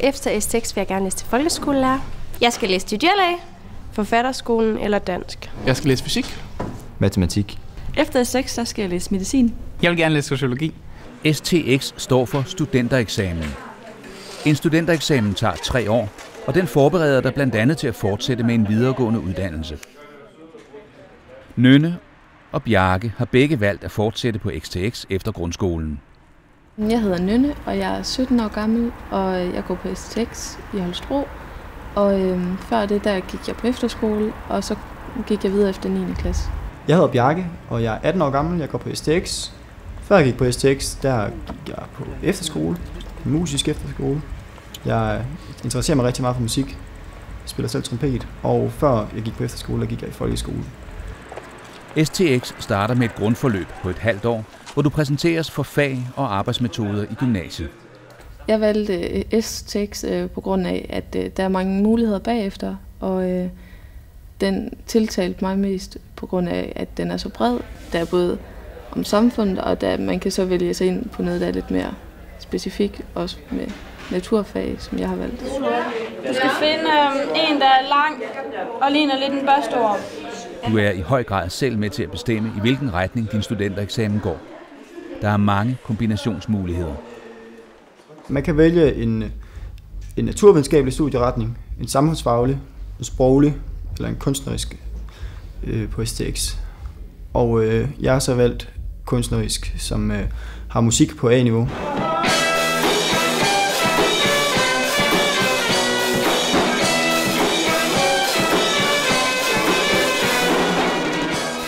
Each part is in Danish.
Efter STX vil jeg gerne læse til folkeskolelærer. Jeg skal læse til dyrlæge. Forfatterskolen eller dansk. Jeg skal læse fysik. Matematik. Efter STX, så skal jeg læse medicin. Jeg vil gerne læse sociologi. STX står for studentereksamen. En studentereksamen tager 3 år, og den forbereder dig blandt andet til at fortsætte med en videregående uddannelse. Nynne og Bjarke har begge valgt at fortsætte på STX efter grundskolen. Jeg hedder Nynne, og jeg er 17 år gammel, og jeg går på STX i Holstebro. Og før det, der gik jeg på efterskole, og så gik jeg videre efter 9. klasse. Jeg hedder Bjarke, og jeg er 18 år gammel. Jeg går på STX. Før jeg gik på STX, der gik jeg på efterskole, musisk efterskole. Jeg interesserer mig rigtig meget for musik. Jeg spiller selv trompet, og før jeg gik på efterskole, der gik jeg i folkeskole. STX starter med et grundforløb på et halvt år, hvor du præsenteres for fag og arbejdsmetoder i gymnasiet. Jeg valgte STX på grund af, at der er mange muligheder bagefter, og den tiltalte mig mest på grund af, at den er så bred. Der er både om samfundet, og der man kan så vælge sig ind på noget, der er lidt mere specifikt, også med naturfag, som jeg har valgt. Du skal finde en, der er lang og ligner lidt en børsteorm. Du er i høj grad selv med til at bestemme, i hvilken retning din studentereksamen går. Der er mange kombinationsmuligheder. Man kan vælge en naturvidenskabelig studieretning, en samfundsfaglig, en sproglig eller en kunstnerisk på STX. Og jeg har så valgt kunstnerisk, som har musik på A-niveau.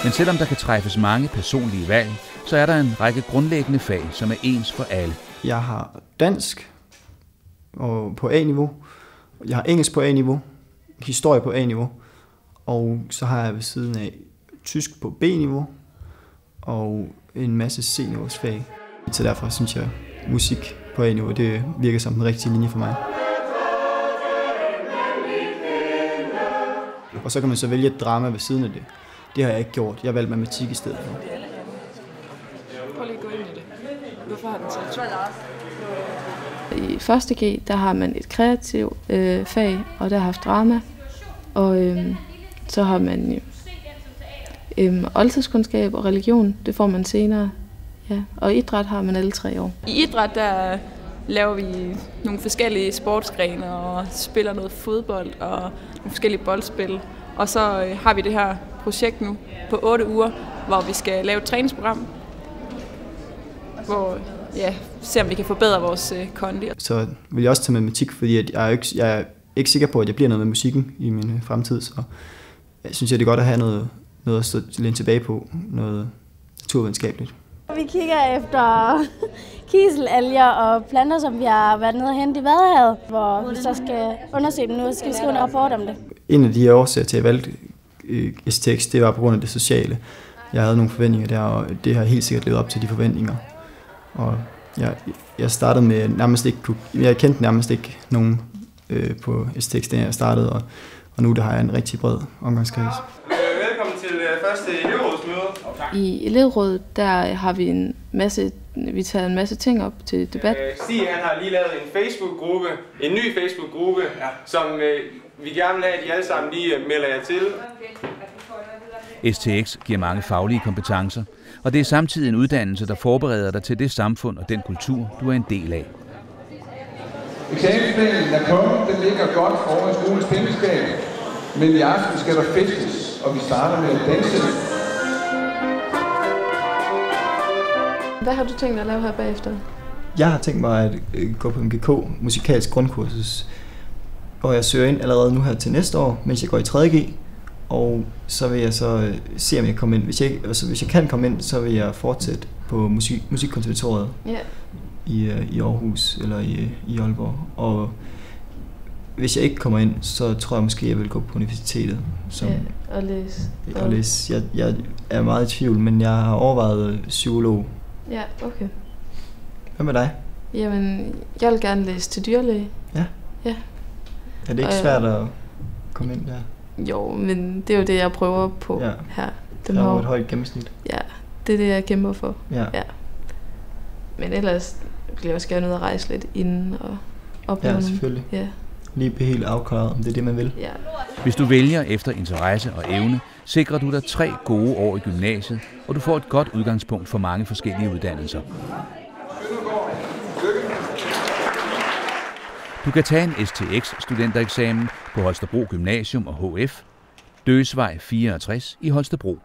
Men selvom der kan træffes mange personlige valg, så er der en række grundlæggende fag, som er ens for alle. Jeg har dansk på A-niveau, jeg har engelsk på A-niveau, historie på A-niveau, og så har jeg ved siden af tysk på B-niveau og en masse C-niveaus fag. Så derfor synes jeg, at musik på A-niveau, det virker som den rigtige linje for mig. Og så kan man så vælge et drama ved siden af det. Det har jeg ikke gjort. Jeg har valgt matematik i stedet for. Prøv lige at gå ind i det. Hvorfor har den taget 2? I 1. G, der har man et kreativt fag, og der har haft drama. Og så har man oldtidskundskab og religion. Det får man senere. Ja. Og idræt har man alle 3 år. I idræt, der laver vi nogle forskellige sportsgrene og spiller noget fodbold og nogle forskellige boldspil. Og så har vi det her projekt nu på 8 uger, hvor vi skal lave et træningsprogram, hvor ser om vi kan forbedre vores kondi. Så vil jeg også tage matematik, fordi at jeg er ikke sikker på, at jeg bliver noget med musikken i min fremtid, så jeg synes, det er godt at have noget at stå lidt tilbage på, noget naturvidenskabeligt. Vi kigger efter kiselalger og planter, som vi har været nede og hente i Vadehavet, hvor vi så skal undersøge dem nu, og skal vi skrive en rapport om det. En af de årsager til, at jeg valgte STX, det var på grund af det sociale. Jeg havde nogle forventninger der, og det har helt sikkert levet op til de forventninger. Og jeg startede med jeg kendte nærmest ikke nogen på STX, da jeg startede, og nu har jeg en rigtig bred omgangskreds. Velkommen til første elevrådsmøde. I elevrådet, der har vi tager en masse ting op til debat. Stig, han har lige lavet en Facebook-gruppe, en ny Facebook-gruppe, som vi gerne vil have, at I alle sammen lige melder jer til. STX giver mange faglige kompetencer, og det er samtidig en uddannelse, der forbereder dig til det samfund og den kultur, du er en del af. Eksamensplanen er kommet, den ligger godt over i skolens pengeskab, men i aften skal der festes, og vi starter med at danse. Hvad har du tænkt at lave her bagefter? Jeg har tænkt mig at gå på MGK, musikalsk grundkursus, hvor jeg søger ind allerede nu her til næste år, mens jeg går i 3.G. Og så vil jeg så se, om jeg kommer ind. Hvis jeg kan komme ind, så vil jeg fortsætte på musikkonservatoriet i Aarhus eller i Aalborg. Og hvis jeg ikke kommer ind, så tror jeg måske, jeg vil gå på universitetet. Og læse. Jeg er meget i tvivl, men jeg har overvejet psykolog. Ja, okay. Hvad med dig? Jamen, jeg vil gerne læse til dyrlæge. Ja? Ja. Er det ikke svært at komme ind der? Jo, men det er jo det, jeg prøver på her. Der er jo et højt gennemsnit. Ja, det er det, jeg kæmper for. Ja. Men ellers vil jeg også gerne ud og rejse lidt inden. Og opleve Ja, selvfølgelig. Ja. Lige blive helt afklaret, om det er det, man vil. Ja. Hvis du vælger efter interesse og evne, sikrer du dig 3 gode år i gymnasiet, og du får et godt udgangspunkt for mange forskellige uddannelser. Du kan tage en STX-studentereksamen på Holstebro Gymnasium og HF, Døsvej 64 i Holstebro.